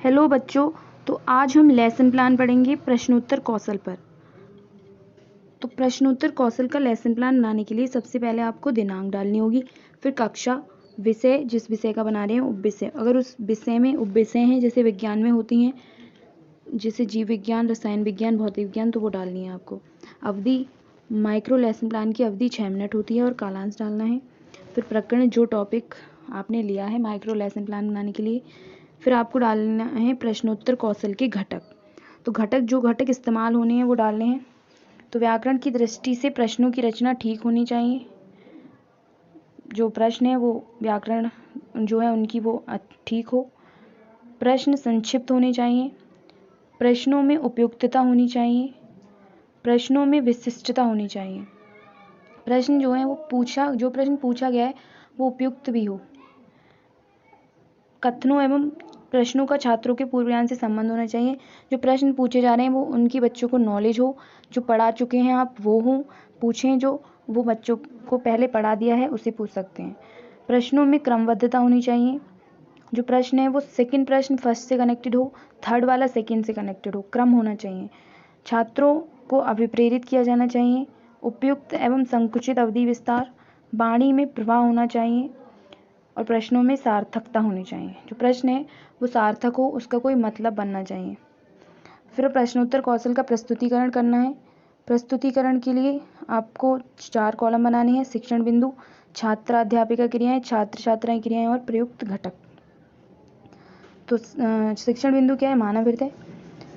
Hello बच्चों, तो आज हम लेसन प्लान पढ़ेंगे प्रश्नोत्तर कौशल पर। तो प्रश्नोत्तर कौशल का लेसन प्लान बनाने के लिए सबसे पहले आपको दिनांक डालनी होगी, फिर कक्षा, विषय, जिस विषय का बना रहे हैं उपविषय, अगर उस विषय में उपविषय हैं जैसे विज्ञान में होती हैं, जैसे जीव विज्ञान, रसायन विज्ञान, भौतिक विज्ञान, तो वो डालनी है आपको। अवधि, माइक्रो लेसन प्लान की अवधि 6 मिनट होती है और कालांश डालना है। फिर प्रकरण, जो टॉपिक आपने लिया है माइक्रो लेसन प्लान बनाने के लिए। फिर आपको डालना है प्रश्नोत्तर कौशल के घटक। तो जो घटक इस्तेमाल होने हैं वो डालने हैं। तो व्याकरण की दृष्टि से प्रश्नों की रचना ठीक होनी चाहिए, जो प्रश्न है वो व्याकरण जो है उनकी वो ठीक हो। प्रश्न संक्षिप्त होने चाहिए, प्रश्नों में उपयुक्तता होनी चाहिए, प्रश्नों में विशिष्टता होनी चाहिए, प्रश्न जो है वो जो प्रश्न पूछा गया है वो उपयुक्त भी हो। कथनों एवं प्रश्नों का छात्रों के पूर्व ज्ञान से संबंध होना चाहिए, जो प्रश्न पूछे जा रहे हैं वो उनकी बच्चों को नॉलेज हो, जो पढ़ा चुके हैं आप वो हों, पूछें जो वो बच्चों को पहले पढ़ा दिया है उसे पूछ सकते हैं। प्रश्नों में क्रमबद्धता होनी चाहिए, जो प्रश्न है वो सेकंड प्रश्न फर्स्ट से कनेक्टेड हो, थर्ड वाला सेकंड से कनेक्टेड हो, क्रम होना चाहिए। छात्रों को अभिप्रेरित किया जाना चाहिए। उपयुक्त एवं संकुचित अवधि विस्तार, वाणी में प्रवाह होना चाहिए और प्रश्नों में सार्थकता होनी चाहिए, जो प्रश्न है वो सार्थक हो, उसका कोई मतलब बनना चाहिए। फिर प्रश्नोत्तर कौशल का प्रस्तुतिकरण करना है। प्रस्तुतिकरण के लिए आपको 4 कॉलम बनाने हैं। शिक्षण बिंदु, छात्र अध्यापिका क्रियाएं, छात्र छात्राएं क्रियाएं और प्रयुक्त घटक। तो शिक्षण बिंदु क्या है? मानव हृदय।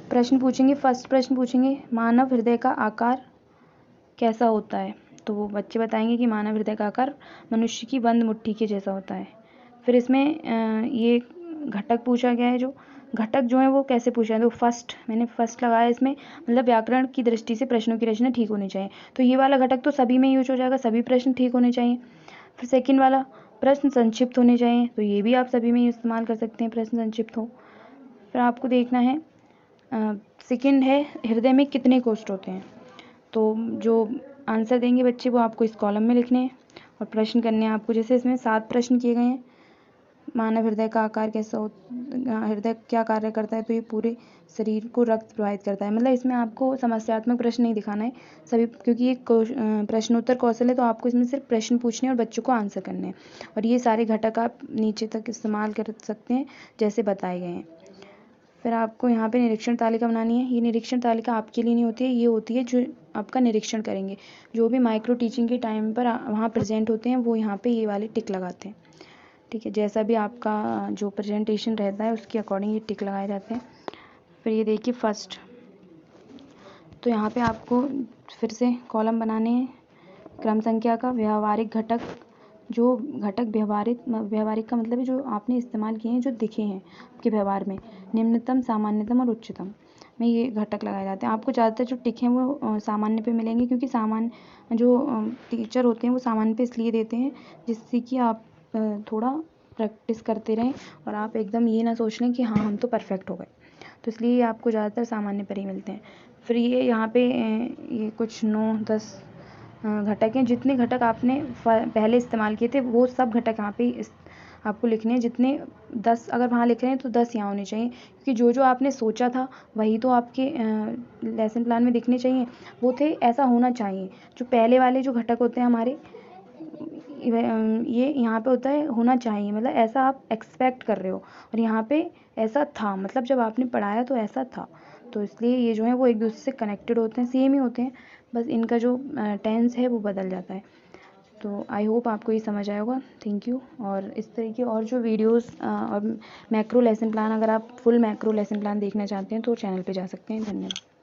प्रश्न पूछेंगे, फर्स्ट प्रश्न पूछेंगे मानव हृदय का आकार कैसा होता है, तो वो बच्चे बताएंगे कि मानव हृदय का आकार मनुष्य की बंद मुट्ठी के जैसा होता है। फिर इसमें ये घटक पूछा गया है, जो घटक जो है वो कैसे पूछा है, तो मैंने फर्स्ट लगाया इसमें, मतलब व्याकरण की दृष्टि से प्रश्नों की रचना ठीक होनी चाहिए। तो ये वाला घटक तो सभी में यूज हो जाएगा, सभी प्रश्न ठीक होने चाहिए। फिर सेकंड वाला, प्रश्न संक्षिप्त होने चाहिए, तो ये भी आप सभी में इस्तेमाल कर सकते हैं, प्रश्न संक्षिप्त हो। फिर आपको देखना है सेकंड है हृदय में कितने कोष्ठ होते हैं, तो जो आंसर देंगे बच्चे वो आपको इस कॉलम में लिखने हैं और प्रश्न करने हैं आपको। जैसे इसमें 7 प्रश्न किए गए हैं। मानव हृदय का आकार कैसा हो, हृदय क्या कार्य करता है, तो ये पूरे शरीर को रक्त प्रवाहित करता है। मतलब इसमें आपको समस्यात्मक प्रश्न नहीं दिखाना है सभी, क्योंकि ये प्रश्नोत्तर कौशल है, तो आपको इसमें सिर्फ प्रश्न पूछने और बच्चों को आंसर करने हैं। और ये सारे घटक आप नीचे तक इस्तेमाल कर सकते हैं जैसे बताए गए हैं। फिर आपको यहाँ पे निरीक्षण तालिका बनानी है। ये निरीक्षण तालिका आपके लिए नहीं होती है, ये होती है जो आपका निरीक्षण करेंगे। जो भी माइक्रो टीचिंग के टाइम पर वहाँ प्रेजेंट होते हैं वो यहाँ पे ये वाले टिक लगाते हैं, ठीक है। जैसा भी आपका जो प्रेजेंटेशन रहता है उसके अकॉर्डिंग ये टिक लगाए जाते हैं। फिर ये देखिए फर्स्ट, तो यहाँ पे आपको फिर से कॉलम बनाने हैं। क्रम संख्या का, व्यवहारिक घटक, जो घटक व्यवहारिक का मतलब है जो आपने इस्तेमाल किए हैं, जो दिखे हैं आपके व्यवहार में, निम्नतम, सामान्यतम और उच्चतम में ये घटक लगाए जाते हैं। आपको ज़्यादातर जो टिक हैं वो सामान्य पे मिलेंगे, क्योंकि सामान्य जो टीचर होते हैं वो सामान्य पे इसलिए देते हैं जिससे कि आप थोड़ा प्रैक्टिस करते रहें और आप एकदम ये ना सोच लें कि हाँ हम तो परफेक्ट हो गए, तो इसलिए आपको ज़्यादातर सामान्य पर ही मिलते हैं। फिर ये यहाँ पे ये कुछ 9-10 घटक हैं। जितने घटक आपने पहले इस्तेमाल किए थे वो सब घटक यहाँ पे आपको लिखने हैं। जितने 10 अगर वहाँ लिख रहे हैं तो 10 यहाँ होने चाहिए, क्योंकि जो आपने सोचा था वही तो आपके लेसन प्लान में दिखने चाहिए, वो थे। ऐसा होना चाहिए, जो पहले वाले जो घटक होते हैं हमारे, ये यहाँ पे होता है होना चाहिए, मतलब ऐसा आप एक्सपेक्ट कर रहे हो, और यहाँ पे ऐसा था, मतलब जब आपने पढ़ाया तो ऐसा था। तो इसलिए ये जो है वो एक दूसरे से कनेक्टेड होते हैं, सेम ही होते हैं, बस इनका जो टेंस है वो बदल जाता है। तो आई होप आपको ये समझ आया होगा। Thank you. और इस तरीके और जो वीडियोस और मैक्रो लेसन प्लान, अगर आप फुल मैक्रो लेसन प्लान देखना चाहते हैं तो चैनल पे जा सकते हैं। धन्यवाद।